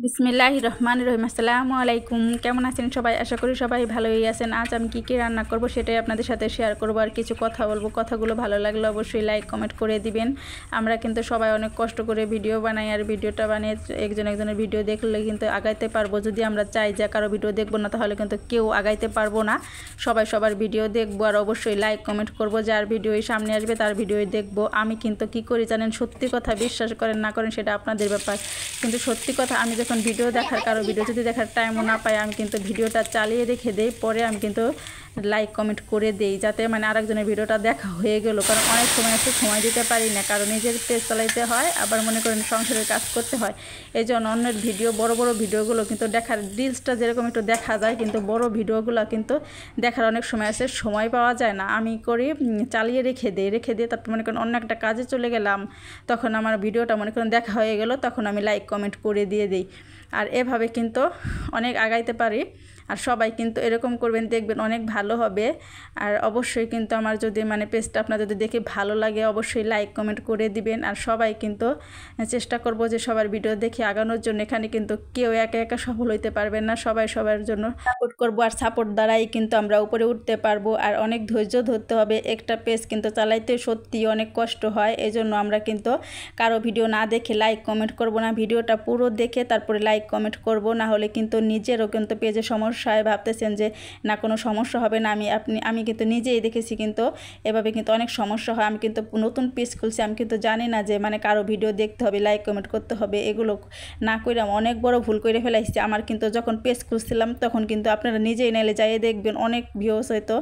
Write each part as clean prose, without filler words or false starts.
বিসমিল্লাহির রহমানির রহিম। আসসালামু আলাইকুম। কেমন আছেন সবাই? আশা করি সবাই ভালোই আছেন। আজ আমি কী রান্না করব সেটাই আপনাদের সাথে শেয়ার করব আর কিছু কথা বলবো। কথাগুলো ভালো লাগলে অবশ্যই লাইক কমেন্ট করে দিবেন। আমরা কিন্তু সবাই অনেক কষ্ট করে ভিডিও বানাই, আর ভিডিওটা বানিয়ে একজনের ভিডিও দেখলে কিন্তু আগাইতে পারবো। যদি আমরা চাই যে কারো ভিডিও দেখবো না, তাহলে কিন্তু কেউ আগাইতে পারবো না। সবাই সবার ভিডিও দেখবো আর অবশ্যই লাইক কমেন্ট করব। যার ভিডিওই সামনে আসবে তার ভিডিওই দেখবো। আমি কিন্তু কি করি জানেন? সত্যি কথা, বিশ্বাস করেন না করেন সেটা আপনাদের ব্যাপার, কিন্তু সত্যি কথা, আমি যখন ভিডিও দেখার কারো ভিডিও যদি দেখার টাইমও না পাই, আমি কিন্তু ভিডিওটা চালিয়ে রেখে দেই। পরে আমি কিন্তু লাইক কমেন্ট করে দেই, যাতে মানে আরেকজনের ভিডিওটা দেখা হয়ে গেল। কারণ অনেক সময় একটু সময় দিতে পারি না, কারণ নিজের পেজ চালাইতে হয়, আবার মনে করেন সংসারের কাজ করতে হয়। এই জন্য অন্যের ভিডিও, বড় বড় ভিডিওগুলো কিন্তু দেখার, রিলসটা যেরকম একটু দেখা যায়, কিন্তু বড় ভিডিওগুলো কিন্তু দেখার অনেক সময় আছে, সময় পাওয়া যায় না। আমি করি চালিয়ে রেখে দিয়ে তারপর মনে করেন অন্য একটা কাজে চলে গেলাম, তখন আমার ভিডিওটা মনে করেন দেখা হয়ে গেল, তখন আমি লাইক কমেন্ট করে দিয়ে দিই। আর এভাবে কিন্তু অনেক আগাইতে পারি। আর সবাই কিন্তু এরকম করবেন, দেখবেন অনেক ভালো হবে। আর অবশ্যই কিন্তু আমার যদি মানে পেজটা আপনার যদি দেখে ভালো লাগে, অবশ্যই লাইক কমেন্ট করে দিবেন। আর সবাই কিন্তু চেষ্টা করব যে সবার ভিডিও দেখে আগানোর জন্য। এখানে কিন্তু কেউ একা একা সফল হইতে পারবেন না, সবাই সবার জন্য সাপোর্ট করব। আর সাপোর্ট দ্বারাই কিন্তু আমরা উপরে উঠতে পারবো। আর অনেক ধৈর্য ধরতে হবে। একটা পেজ কিন্তু চালাইতে সত্যি অনেক কষ্ট হয়। এই জন্য আমরা কিন্তু কারো ভিডিও না দেখে লাইক কমেন্ট করব না, ভিডিওটা পুরো দেখে তারপরে লাইক কমেন্ট করব। না হলে কিন্তু নিজেরও কিন্তু পেজে সমস্যায় ভাবতেছেন যে না কোনো সমস্যা হবে না, আমি কিন্তু নিজেই দেখেছি, কিন্তু এভাবে কিন্তু অনেক সমস্যা হয়। আমি কিন্তু নতুন পেজ খুলছি, আমি কিন্তু জানি না যে মানে কারো ভিডিও দেখতে হবে, লাইক কমেন্ট করতে হবে। এগুলো না করে আমি অনেক বড় ভুল করে ফেলাইছি। আমার কিন্তু যখন পেজ খুলছিলাম তখন কিন্তু আপনারা নিজেই নাইলে যাইয়ে দেখবেন অনেক ভিউস হয়তো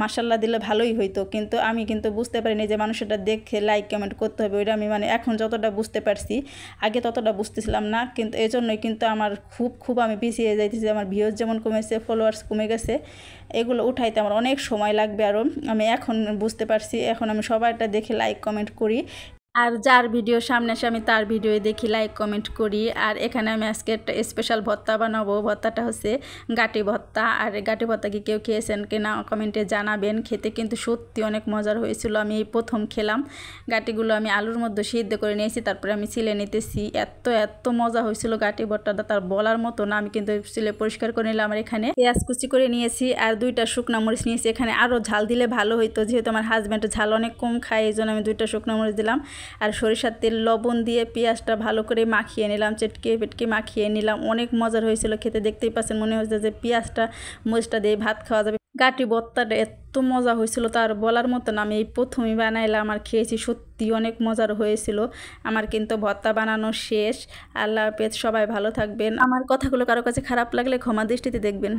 মাশাল্লাহ দিলে ভালোই হইতো, কিন্তু আমি কিন্তু বুঝতে পারিনি যে মানুষটা দেখে লাইক কমেন্ট করতে হবে। ওইটা আমি মানে এখন যতটা বুঝতে পারছি, আগে ততটা বুঝতেছিলাম না। কিন্তু এই জন্যই কিন্তু আমার খুব আমি পিছিয়ে যাইতেছি। আমার ভিউজ যেমন কমেছে, ফলোয়ার্স কমে গেছে, এগুলো উঠাইতে আমার অনেক সময় লাগবে। আরও আমি এখন বুঝতে পারছি, এখন আমি সবাইটা দেখে লাইক কমেন্ট করি। আর যার ভিডিও সামনে আসে আমি তার ভিডিও দেখি, লাইক কমেন্ট করি। আর এখানে আমি আজকে একটা স্পেশাল ভর্তা বানাবো। ভর্তাটা হচ্ছে গাটি ভর্তা। আর গাটি ভর্তা কি কেউ খেয়েছেন কিনা কমেন্টে জানাবেন। খেতে কিন্তু সত্যি অনেক মজার হয়েছিল। আমি এই প্রথম খেলাম। গাটিগুলো আমি আলুর মধ্যে সিদ্ধ করে নিয়েছি, তারপরে আমি ছিলে নিতেছি। এত মজা হয়েছিল গাটি ভর্তাটা, তার বলার মতো না। আমি কিন্তু ছিলে পরিষ্কার করে নিলাম। আর এখানে পেঁয়াজ কুচি করে নিয়েছি আর 2টা শুকনা মরিচ নিয়েছি। এখানে আরও ঝাল দিলে ভালো হইতো, যেহেতু আমার হাজব্যান্ড ঝাল অনেক কম খায়, এই জন্য আমি 2টা শুকনা মরিচ দিলাম। আর সরিষার তেল, লবণ দিয়ে পেঁয়াজটা ভালো করে মাখিয়ে নিলাম, চটকে পেটকে মাখিয়ে নিলাম। অনেক মজার হয়েছিল খেতে, দেখতেই পাচ্ছেন। মনে হচ্ছে যে পেঁয়াজটা মরিচটা দিয়ে ভাত খাওয়া যাবে। গাটি ভর্তাটা এত মজা হয়েছিল তার বলার মতো না। আমি এই প্রথমই বানাইলাম আর খেয়েছি, সত্যি অনেক মজার হয়েছিল। আমার কিন্তু ভর্তা বানানো শেষ। আল্লাহ হাফেজ, সবাই ভালো থাকবেন। আমার কথাগুলো কারো কাছে খারাপ লাগলে ক্ষমা দৃষ্টিতে দেখবেন।